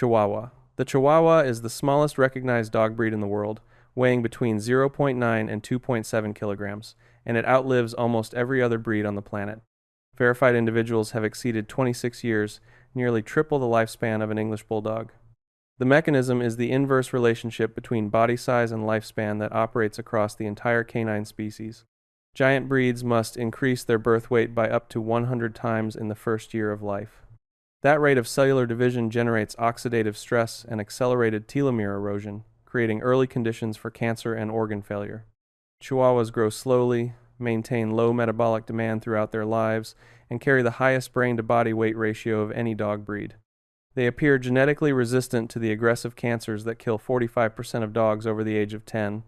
Chihuahua. The Chihuahua is the smallest recognized dog breed in the world, weighing between 0.9 and 2.7 kilograms, and it outlives almost every other breed on the planet. Verified individuals have exceeded 26 years, nearly triple the lifespan of an English bulldog. The mechanism is the inverse relationship between body size and lifespan that operates across the entire canine species. Giant breeds must increase their birth weight by up to 100 times in the first year of life. That rate of cellular division generates oxidative stress and accelerated telomere erosion, creating early conditions for cancer and organ failure. Chihuahuas grow slowly, maintain low metabolic demand throughout their lives, and carry the highest brain-to-body weight ratio of any dog breed. They appear genetically resistant to the aggressive cancers that kill 45% of dogs over the age of 10.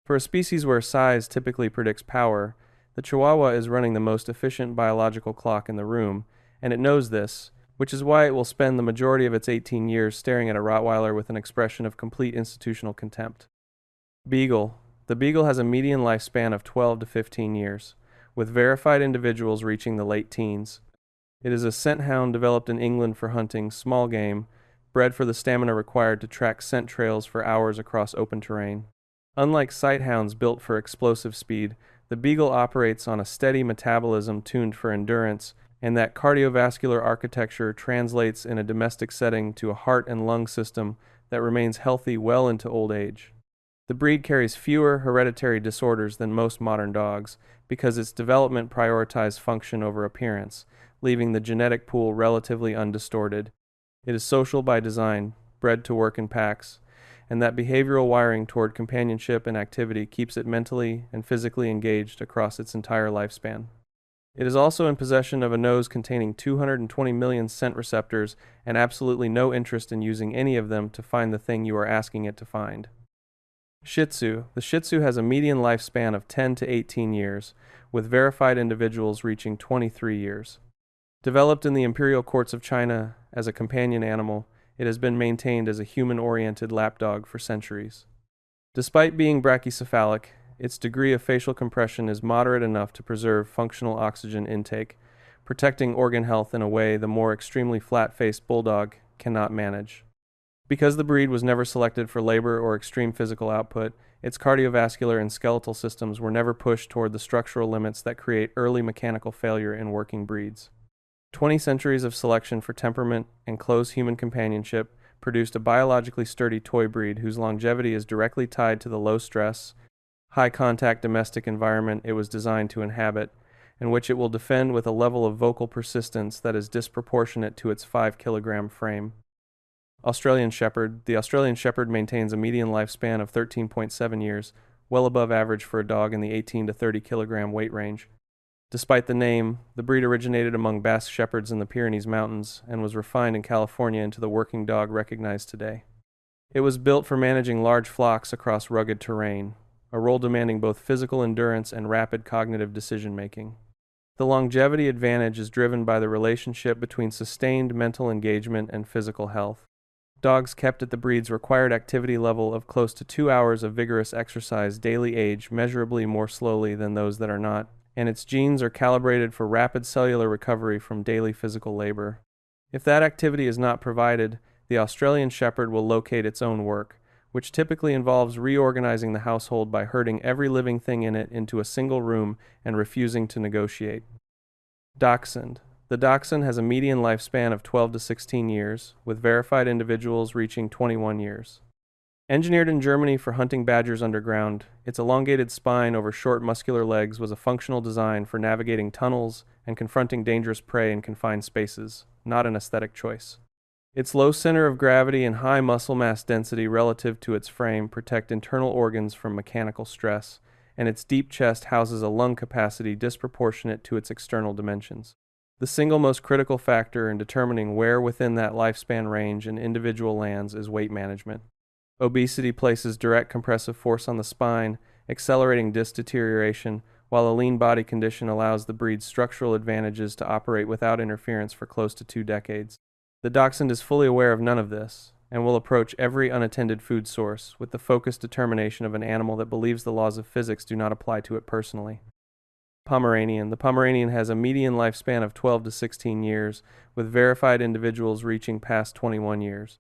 For a species where size typically predicts power, the Chihuahua is running the most efficient biological clock in the room, and it knows this, which is why it will spend the majority of its 18 years staring at a Rottweiler with an expression of complete institutional contempt. Beagle. The Beagle has a median lifespan of 12 to 15 years, with verified individuals reaching the late teens. It is a scent hound developed in England for hunting small game, bred for the stamina required to track scent trails for hours across open terrain. Unlike sight hounds built for explosive speed, the Beagle operates on a steady metabolism tuned for endurance, and that cardiovascular architecture translates in a domestic setting to a heart and lung system that remains healthy well into old age. The breed carries fewer hereditary disorders than most modern dogs because its development prioritized function over appearance, leaving the genetic pool relatively undistorted. It is social by design, bred to work in packs, and that behavioral wiring toward companionship and activity keeps it mentally and physically engaged across its entire lifespan. It is also in possession of a nose containing 220 million scent receptors and absolutely no interest in using any of them to find the thing you are asking it to find. Shih Tzu. The Shih Tzu has a median lifespan of 10 to 18 years, with verified individuals reaching 23 years. Developed in the imperial courts of China as a companion animal, it has been maintained as a human-oriented lapdog for centuries. Despite being brachycephalic, its degree of facial compression is moderate enough to preserve functional oxygen intake, protecting organ health in a way the more extremely flat-faced bulldog cannot manage. Because the breed was never selected for labor or extreme physical output, its cardiovascular and skeletal systems were never pushed toward the structural limits that create early mechanical failure in working breeds. 20 centuries of selection for temperament and close human companionship produced a biologically sturdy toy breed whose longevity is directly tied to the low-stress, high-contact domestic environment it was designed to inhabit, and which it will defend with a level of vocal persistence that is disproportionate to its 5-kilogram frame. Australian Shepherd. The Australian Shepherd maintains a median lifespan of 13.7 years, well above average for a dog in the 18 to 30 kilogram weight range. Despite the name, the breed originated among Basque Shepherds in the Pyrenees Mountains and was refined in California into the working dog recognized today. It was built for managing large flocks across rugged terrain, a role demanding both physical endurance and rapid cognitive decision-making. The longevity advantage is driven by the relationship between sustained mental engagement and physical health. Dogs kept at the breed's required activity level of close to 2 hours of vigorous exercise daily age measurably more slowly than those that are not, and its genes are calibrated for rapid cellular recovery from daily physical labor. If that activity is not provided, the Australian Shepherd will locate its own work, which typically involves reorganizing the household by herding every living thing in it into a single room and refusing to negotiate. Dachshund. The Dachshund has a median lifespan of 12 to 16 years, with verified individuals reaching 21 years. Engineered in Germany for hunting badgers underground, its elongated spine over short muscular legs was a functional design for navigating tunnels and confronting dangerous prey in confined spaces, not an aesthetic choice. Its low center of gravity and high muscle mass density relative to its frame protect internal organs from mechanical stress, and its deep chest houses a lung capacity disproportionate to its external dimensions. The single most critical factor in determining where within that lifespan range an individual lands is weight management. Obesity places direct compressive force on the spine, accelerating disc deterioration, while a lean body condition allows the breed's structural advantages to operate without interference for close to 2 decades. The Dachshund is fully aware of none of this, and will approach every unattended food source with the focused determination of an animal that believes the laws of physics do not apply to it personally. Pomeranian. The Pomeranian has a median lifespan of 12 to 16 years, with verified individuals reaching past 21 years.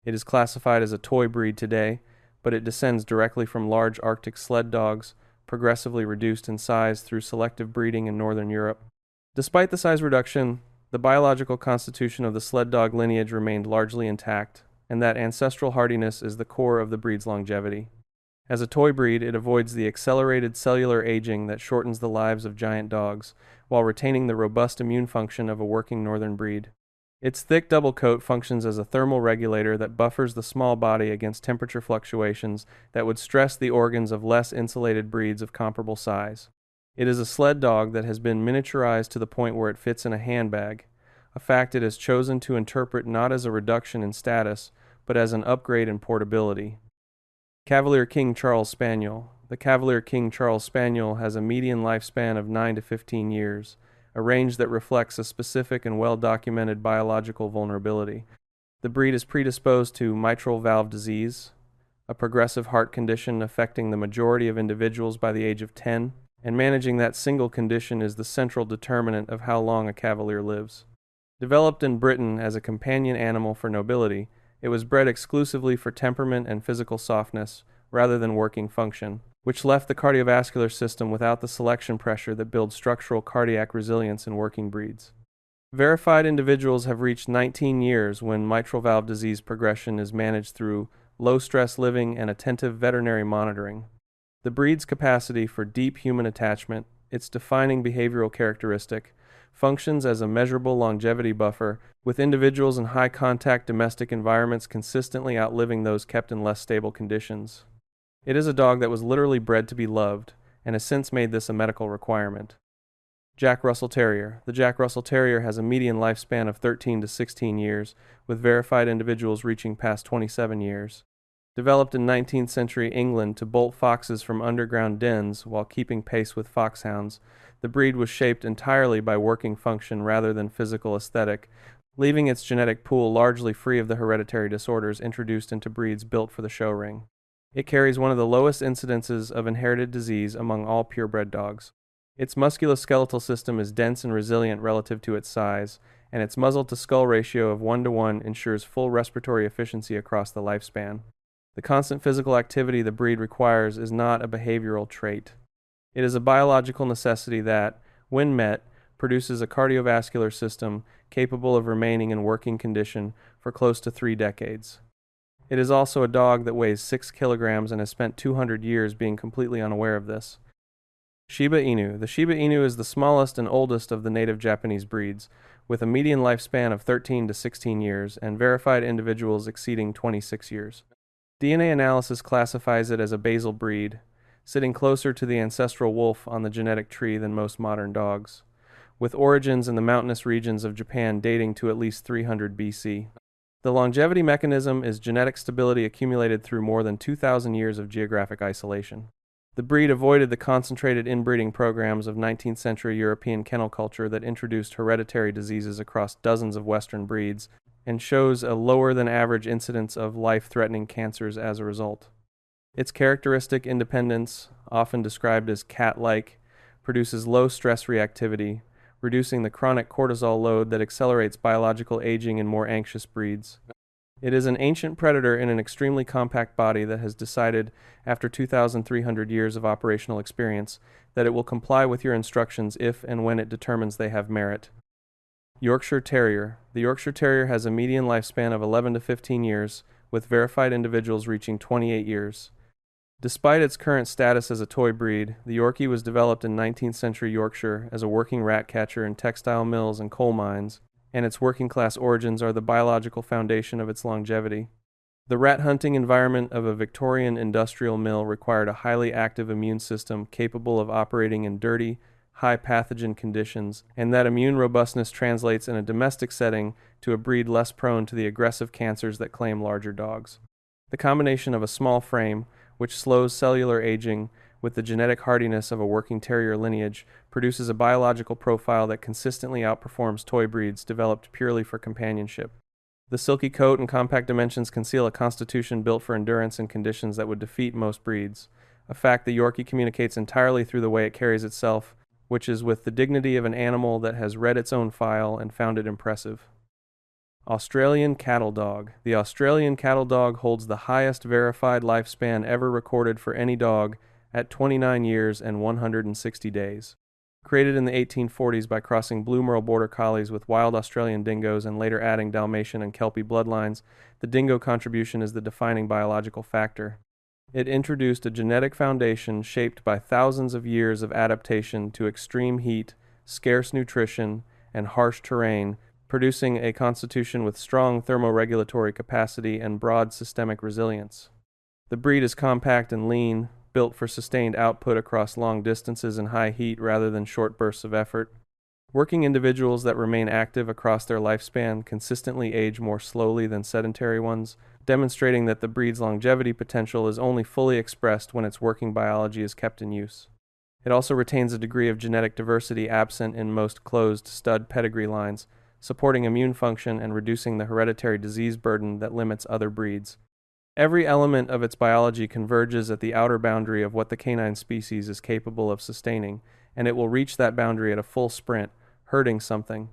It is classified as a toy breed today, but it descends directly from large Arctic sled dogs, progressively reduced in size through selective breeding in northern Europe. Despite the size reduction, the biological constitution of the sled dog lineage remained largely intact, and that ancestral hardiness is the core of the breed's longevity. As a toy breed, it avoids the accelerated cellular aging that shortens the lives of giant dogs, while retaining the robust immune function of a working northern breed. Its thick double coat functions as a thermal regulator that buffers the small body against temperature fluctuations that would stress the organs of less insulated breeds of comparable size. It is a sled dog that has been miniaturized to the point where it fits in a handbag, a fact it has chosen to interpret not as a reduction in status, but as an upgrade in portability. Cavalier King Charles Spaniel. The Cavalier King Charles Spaniel has a median lifespan of 9 to 15 years, a range that reflects a specific and well-documented biological vulnerability. The breed is predisposed to mitral valve disease, a progressive heart condition affecting the majority of individuals by the age of 10, and managing that single condition is the central determinant of how long a Cavalier lives. Developed in Britain as a companion animal for nobility, it was bred exclusively for temperament and physical softness, rather than working function, which left the cardiovascular system without the selection pressure that builds structural cardiac resilience in working breeds. Verified individuals have reached 19 years when mitral valve disease progression is managed through low-stress living and attentive veterinary monitoring. The breed's capacity for deep human attachment, its defining behavioral characteristic, functions as a measurable longevity buffer, with individuals in high-contact domestic environments consistently outliving those kept in less stable conditions. It is a dog that was literally bred to be loved, and has since made this a medical requirement. Jack Russell Terrier. The Jack Russell Terrier has a median lifespan of 13 to 16 years, with verified individuals reaching past 27 years. Developed in 19th century England to bolt foxes from underground dens while keeping pace with foxhounds, the breed was shaped entirely by working function rather than physical aesthetic, leaving its genetic pool largely free of the hereditary disorders introduced into breeds built for the show ring. It carries one of the lowest incidences of inherited disease among all purebred dogs. Its musculoskeletal system is dense and resilient relative to its size, and its muzzle-to-skull ratio of 1:1 ensures full respiratory efficiency across the lifespan. The constant physical activity the breed requires is not a behavioral trait. It is a biological necessity that, when met, produces a cardiovascular system capable of remaining in working condition for close to 3 decades. It is also a dog that weighs 6 kilograms and has spent 200 years being completely unaware of this. Shiba Inu. The Shiba Inu is the smallest and oldest of the native Japanese breeds, with a median lifespan of 13 to 16 years and verified individuals exceeding 26 years. DNA analysis classifies it as a basal breed, sitting closer to the ancestral wolf on the genetic tree than most modern dogs, with origins in the mountainous regions of Japan dating to at least 300 BC. The longevity mechanism is genetic stability accumulated through more than 2,000 years of geographic isolation. The breed avoided the concentrated inbreeding programs of 19th century European kennel culture that introduced hereditary diseases across dozens of Western breeds, and shows a lower than average incidence of life-threatening cancers as a result. Its characteristic independence, often described as cat-like, produces low stress reactivity, reducing the chronic cortisol load that accelerates biological aging in more anxious breeds. It is an ancient predator in an extremely compact body that has decided, after 2,300 years of operational experience, that it will comply with your instructions if and when it determines they have merit. Yorkshire Terrier. The Yorkshire Terrier has a median lifespan of 11 to 15 years, with verified individuals reaching 28 years. Despite its current status as a toy breed, the Yorkie was developed in 19th century Yorkshire as a working rat catcher in textile mills and coal mines, and its working-class origins are the biological foundation of its longevity. The rat-hunting environment of a Victorian industrial mill required a highly active immune system capable of operating in dirty, high-pathogen conditions, and that immune robustness translates in a domestic setting to a breed less prone to the aggressive cancers that claim larger dogs. The combination of a small frame, which slows cellular aging, with the genetic hardiness of a working terrier lineage, produces a biological profile that consistently outperforms toy breeds developed purely for companionship. The silky coat and compact dimensions conceal a constitution built for endurance in conditions that would defeat most breeds, a fact the Yorkie communicates entirely through the way it carries itself, which is with the dignity of an animal that has read its own file and found it impressive. Australian cattle dog. The Australian cattle dog holds the highest verified lifespan ever recorded for any dog at 29 years and 160 days. Created in the 1840s by crossing Blue Merle Border Collies with wild Australian dingoes and later adding Dalmatian and Kelpie bloodlines, the dingo contribution is the defining biological factor. It introduced a genetic foundation shaped by thousands of years of adaptation to extreme heat, scarce nutrition, and harsh terrain, producing a constitution with strong thermoregulatory capacity and broad systemic resilience. The breed is compact and lean, built for sustained output across long distances and high heat rather than short bursts of effort. Working individuals that remain active across their lifespan consistently age more slowly than sedentary ones, demonstrating that the breed's longevity potential is only fully expressed when its working biology is kept in use. It also retains a degree of genetic diversity absent in most closed stud pedigree lines, supporting immune function and reducing the hereditary disease burden that limits other breeds. Every element of its biology converges at the outer boundary of what the canine species is capable of sustaining, and it will reach that boundary at a full sprint, hurting something,